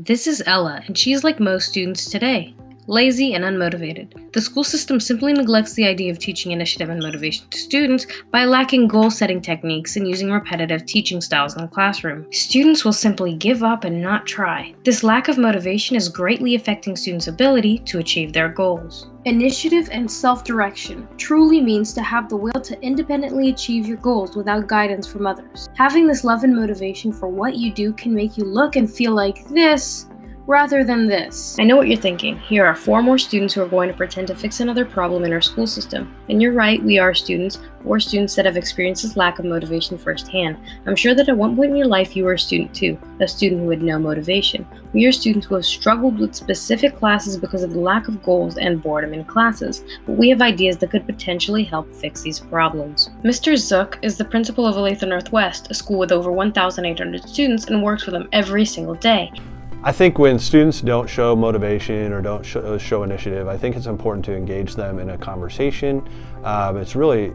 This is Ella, and she's like most students today, lazy and unmotivated. The school system simply neglects the idea of teaching initiative and motivation to students by lacking goal-setting techniques and using repetitive teaching styles in the classroom. Students will simply give up and not try. This lack of motivation is greatly affecting students' ability to achieve their goals. Initiative and self-direction truly means to have the will to independently achieve your goals without guidance from others. Having this love and motivation for what you do can make you look and feel like this rather than this. I know what you're thinking. Here are 4 more students who are going to pretend to fix another problem in our school system. And you're right, we are students, or students that have experienced this lack of motivation firsthand. I'm sure that at one point in your life you were a student too, a student who had no motivation. We are students who have struggled with specific classes because of the lack of goals and boredom in classes, but we have ideas that could potentially help fix these problems. Mr. Zook is the principal of Olathe Northwest, a school with over 1,800 students, and works with them every single day. I think when students don't show motivation or don't show initiative, I think it's important to engage them in a conversation. It's really,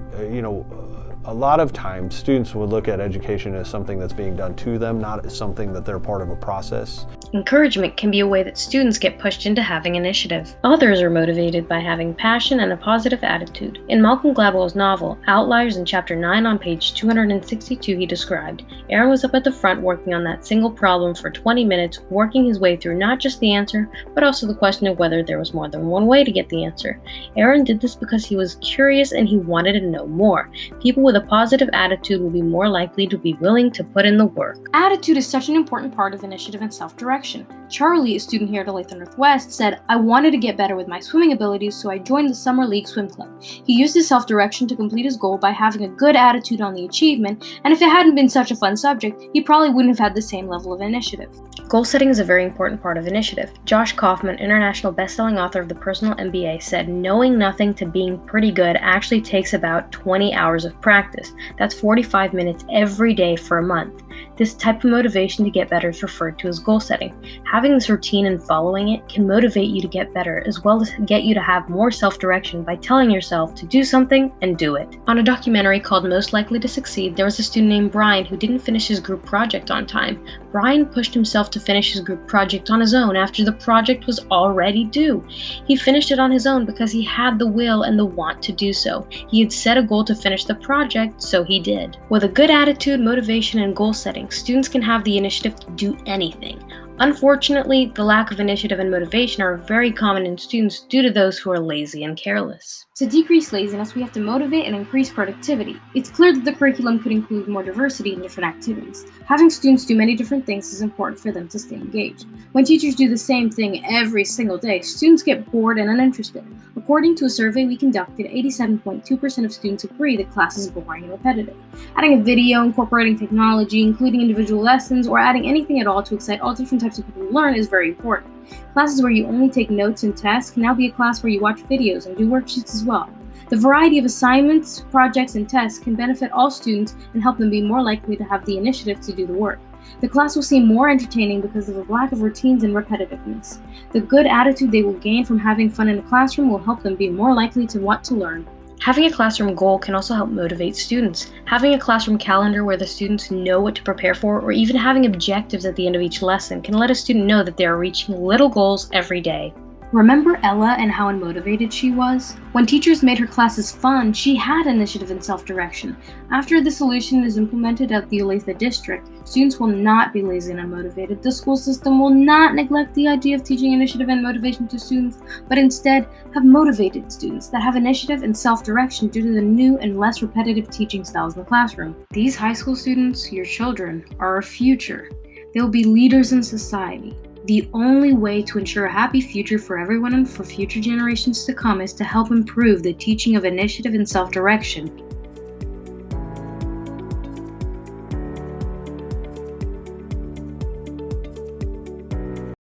a lot of times students would look at education as something that's being done to them, not as something that they're part of a process. Encouragement can be a way that students get pushed into having initiative. Others are motivated by having passion and a positive attitude. In Malcolm Gladwell's novel, Outliers, in Chapter 9 on page 262, he described, Aaron was up at the front working on that single problem for 20 minutes, working his way through not just the answer, but also the question of whether there was more than one way to get the answer. Aaron did this because he was curious and he wanted to know more. People with a positive attitude will be more likely to be willing to put in the work. Attitude is such an important part of initiative and self-direction. Charlie, a student here at Olathe Northwest, said, I wanted to get better with my swimming abilities, so I joined the Summer League Swim Club. He used his self-direction to complete his goal by having a good attitude on the achievement, and if it hadn't been such a fun subject, he probably wouldn't have had the same level of initiative. Goal setting is a very important part of initiative. Josh Kaufman, international best-selling author of The Personal MBA, said, knowing nothing to being pretty good actually takes about 20 hours of practice. That's 45 minutes every day for a month. This type of motivation to get better is referred to as goal setting. Having this routine and following it can motivate you to get better, as well as get you to have more self-direction by telling yourself to do something and do it. On a documentary called Most Likely to Succeed, there was a student named Brian who didn't finish his group project on time. Brian pushed himself to finish his group project on his own after the project was already due. He finished it on his own because he had the will and the want to do so. He had set a goal to finish the project, so he did. With a good attitude, motivation, and goal setting, students can have the initiative to do anything. Unfortunately, the lack of initiative and motivation are very common in students due to those who are lazy and careless. To decrease laziness, we have to motivate and increase productivity. It's clear that the curriculum could include more diversity in different activities. Having students do many different things is important for them to stay engaged. When teachers do the same thing every single day, students get bored and uninterested. According to a survey we conducted, 87.2% of students agree that class is boring and repetitive. Adding a video, incorporating technology, including individual lessons, or adding anything at all to excite all different types of people to learn is very important. Classes where you only take notes and tests can now be a class where you watch videos and do worksheets as well. The variety of assignments, projects, and tests can benefit all students and help them be more likely to have the initiative to do the work. The class will seem more entertaining because of the lack of routines and repetitiveness. The good attitude they will gain from having fun in the classroom will help them be more likely to want to learn. Having a classroom goal can also help motivate students. Having a classroom calendar where the students know what to prepare for, or even having objectives at the end of each lesson, can let a student know that they are reaching little goals every day. Remember Ella and how unmotivated she was? When teachers made her classes fun, she had initiative and self-direction. After the solution is implemented at the Olathe district, students will not be lazy and unmotivated. The school system will not neglect the idea of teaching initiative and motivation to students, but instead have motivated students that have initiative and self-direction due to the new and less repetitive teaching styles in the classroom. These high school students, your children, are our future. They will be leaders in society. The only way to ensure a happy future for everyone and for future generations to come is to help improve the teaching of initiative and self-direction